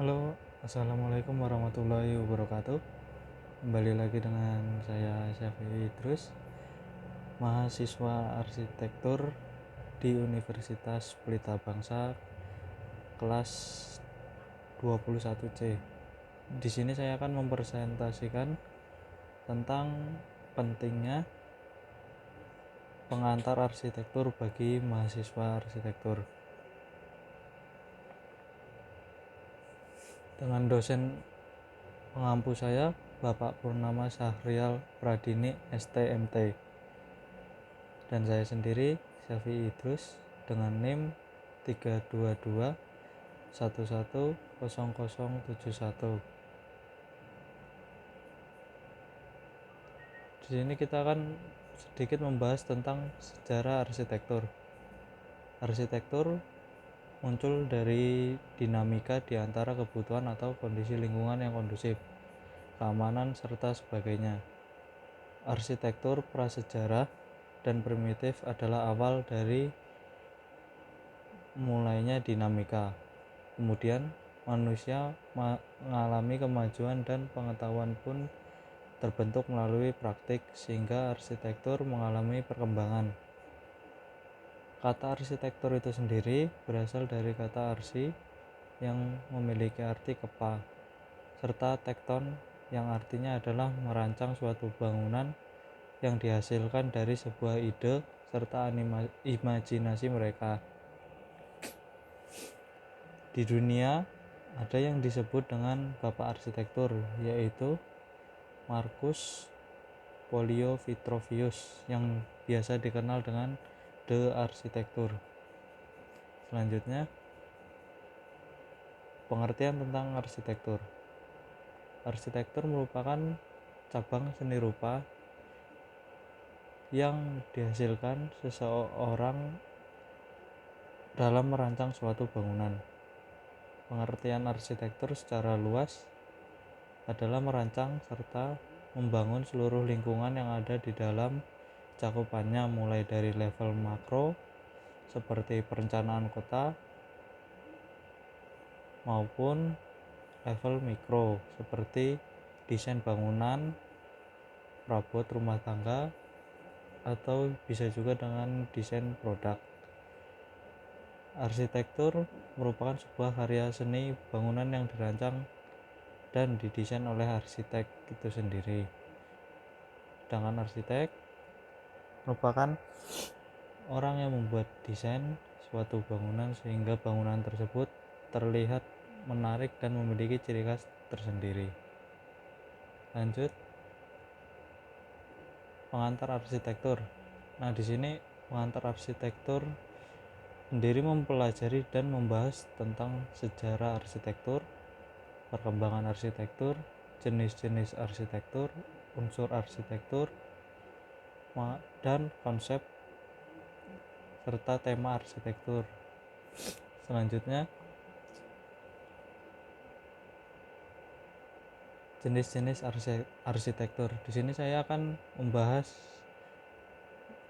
Halo, assalamualaikum warahmatullahi wabarakatuh. Kembali lagi dengan saya Syafi'i Idrus, mahasiswa arsitektur di Universitas Pelita Bangsa, kelas 21C. Di sini saya akan mempresentasikan tentang pentingnya pengantar arsitektur bagi mahasiswa arsitektur. Dengan dosen pengampu saya, Bapak Purnama Syahrial Pradini STMT, dan saya sendiri Syafi'i Idrus dengan NIM 322110071. Di sini kita akan sedikit membahas tentang sejarah arsitektur. Arsitektur muncul dari dinamika di antara kebutuhan atau kondisi lingkungan yang kondusif, keamanan, serta sebagainya. Arsitektur prasejarah dan primitif adalah awal dari mulainya dinamika. Kemudian manusia mengalami kemajuan dan pengetahuan pun terbentuk melalui praktik sehingga arsitektur mengalami perkembangan. Kata arsitektur itu sendiri berasal dari kata arsi yang memiliki arti kepa, serta tekton yang artinya adalah merancang suatu bangunan yang dihasilkan dari sebuah ide serta imajinasi mereka. Di dunia ada yang disebut dengan Bapak Arsitektur, yaitu Marcus Polio Vitruvius yang biasa dikenal dengan The Arsitektur. Selanjutnya, pengertian tentang arsitektur. Arsitektur merupakan cabang seni rupa yang dihasilkan seseorang dalam merancang suatu bangunan. Pengertian arsitektur secara luas adalah merancang serta membangun seluruh lingkungan yang ada di dalam cakupannya, mulai dari level makro seperti perencanaan kota maupun level mikro seperti desain bangunan, perabot rumah tangga, atau bisa juga dengan desain produk. Arsitektur merupakan sebuah karya seni bangunan yang dirancang dan didesain oleh arsitek itu sendiri. Sedangkan arsitek merupakan orang yang membuat desain suatu bangunan sehingga bangunan tersebut terlihat menarik dan memiliki ciri khas tersendiri. Lanjut, pengantar arsitektur. Nah, di sini pengantar arsitektur sendiri mempelajari dan membahas tentang sejarah arsitektur, perkembangan arsitektur, jenis-jenis arsitektur, unsur arsitektur, dan konsep serta tema arsitektur. Selanjutnya, jenis-jenis arsitektur. Di sini saya akan membahas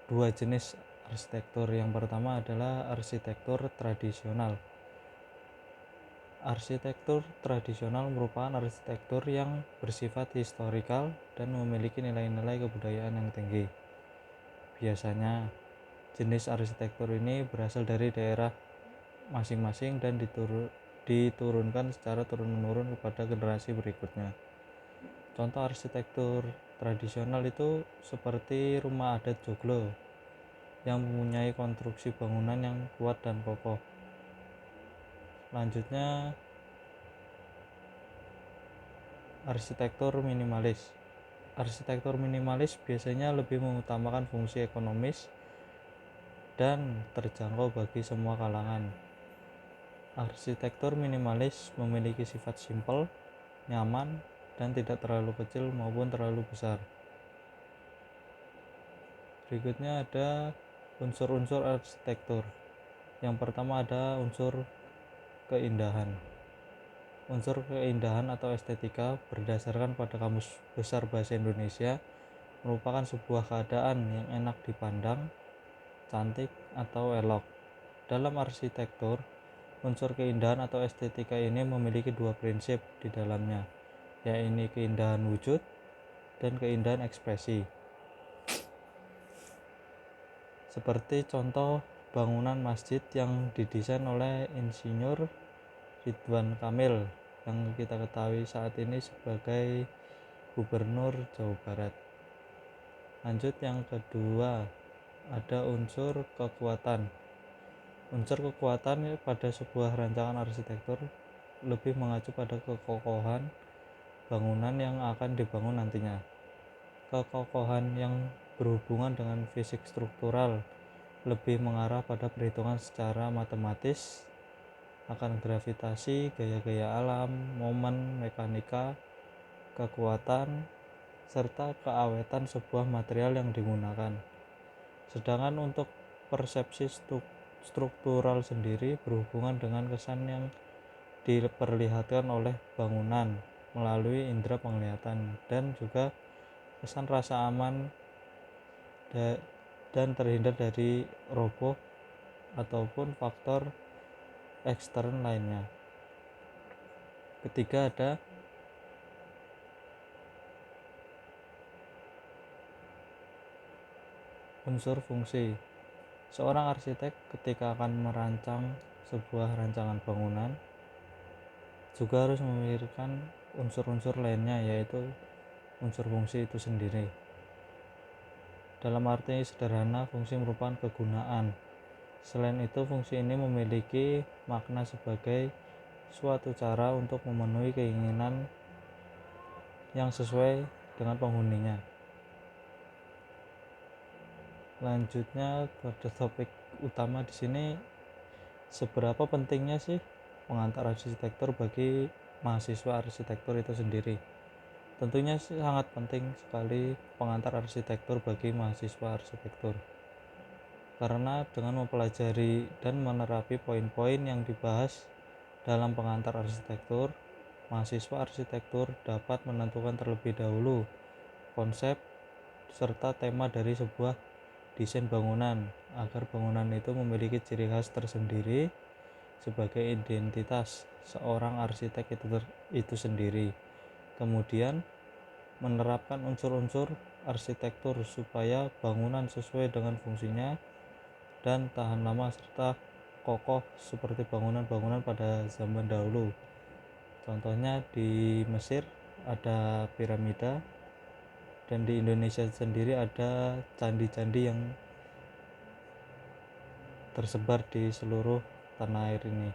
dua jenis arsitektur. Yang pertama adalah arsitektur tradisional. Arsitektur tradisional merupakan arsitektur yang bersifat historikal dan memiliki nilai-nilai kebudayaan yang tinggi. Biasanya, jenis arsitektur ini berasal dari daerah masing-masing dan diturunkan secara turun-menurun kepada generasi berikutnya. Contoh arsitektur tradisional itu seperti rumah adat joglo yang mempunyai konstruksi bangunan yang kuat dan kokoh. Selanjutnya, arsitektur minimalis. Arsitektur minimalis biasanya lebih mengutamakan fungsi ekonomis dan terjangkau bagi semua kalangan. Arsitektur minimalis memiliki sifat simpel, nyaman, dan tidak terlalu kecil maupun terlalu besar. Berikutnya ada unsur-unsur arsitektur. Yang pertama ada unsur keindahan. Unsur keindahan atau estetika berdasarkan pada Kamus Besar Bahasa Indonesia merupakan sebuah keadaan yang enak dipandang, cantik, atau elok. Dalam arsitektur, Unsur keindahan atau estetika ini memiliki dua prinsip di dalamnya, yaitu keindahan wujud dan keindahan ekspresi. Seperti contoh bangunan masjid yang didesain oleh insinyur Ridwan Kamil yang kita ketahui saat ini sebagai Gubernur Jawa Barat. Lanjut, yang kedua, ada unsur kekuatan. Unsur kekuatan pada sebuah rancangan arsitektur lebih mengacu pada kekokohan bangunan yang akan dibangun nantinya. Kekokohan yang berhubungan dengan fisik struktural lebih mengarah pada perhitungan secara matematis akan gravitasi, gaya-gaya alam, momen, mekanika, kekuatan, serta keawetan sebuah material yang digunakan. Sedangkan untuk persepsi struktural sendiri berhubungan dengan kesan yang diperlihatkan oleh bangunan melalui indera penglihatan dan juga kesan rasa aman dan terhindar dari roboh ataupun faktor ekstern lainnya. Ketiga, ada unsur fungsi. Seorang arsitek ketika akan merancang sebuah rancangan bangunan juga harus memikirkan unsur-unsur lainnya, yaitu unsur fungsi itu sendiri. Dalam arti sederhana, fungsi merupakan kegunaan. Selain itu, fungsi ini memiliki makna sebagai suatu cara untuk memenuhi keinginan yang sesuai dengan penghuninya. Lanjutnya pada topik utama di sini, seberapa pentingnya sih pengantar arsitektur bagi mahasiswa arsitektur itu sendiri? Tentunya sangat penting sekali pengantar arsitektur bagi mahasiswa arsitektur, karena dengan mempelajari dan menerapi poin-poin yang dibahas dalam pengantar arsitektur, mahasiswa arsitektur dapat menentukan terlebih dahulu konsep serta tema dari sebuah desain bangunan agar bangunan itu memiliki ciri khas tersendiri sebagai identitas seorang arsitek itu sendiri. Kemudian menerapkan unsur-unsur arsitektur supaya bangunan sesuai dengan fungsinya dan tahan lama serta kokoh seperti bangunan-bangunan pada zaman dahulu. Contohnya di Mesir ada piramida, dan di Indonesia sendiri ada candi-candi yang tersebar di seluruh tanah air ini.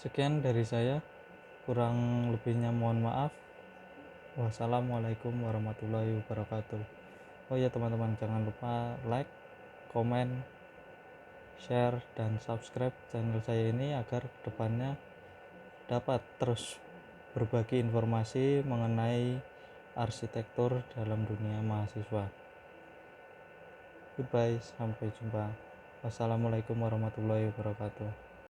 Sekian dari saya, kurang lebihnya mohon maaf. Wassalamualaikum warahmatullahi wabarakatuh. Oh ya teman-teman, jangan lupa like, komen, share, dan subscribe channel saya ini agar kedepannya dapat terus berbagi informasi mengenai arsitektur dalam dunia mahasiswa. Goodbye, sampai jumpa. Wassalamualaikum warahmatullahi wabarakatuh.